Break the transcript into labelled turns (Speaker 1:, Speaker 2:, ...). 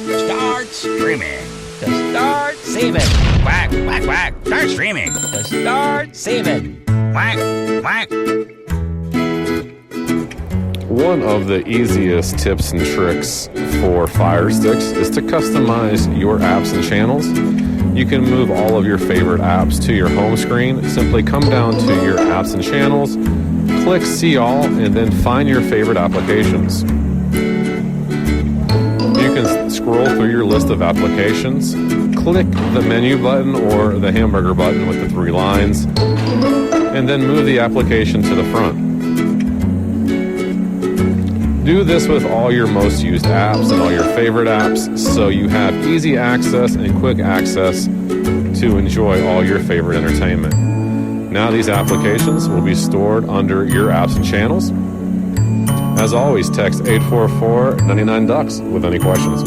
Speaker 1: Start streaming.
Speaker 2: To start saving.
Speaker 1: Quack, quack, quack. Start streaming.
Speaker 2: To start saving.
Speaker 1: Quack, quack.
Speaker 3: One of the easiest tips and tricks for Fire Sticks is to customize your apps and channels. You can move all of your favorite apps to your home screen. Simply come down to your apps and channels, click See All, and then find your favorite applications. You can scroll through your list of applications, click the menu button or the hamburger button with the 3 lines, and then move the application to the front. Do this with all your most used apps and all your favorite apps so you have easy access and quick access to enjoy all your favorite entertainment. Now these applications will be stored under your apps and channels. As always, text 844-99-DUCKS with any questions.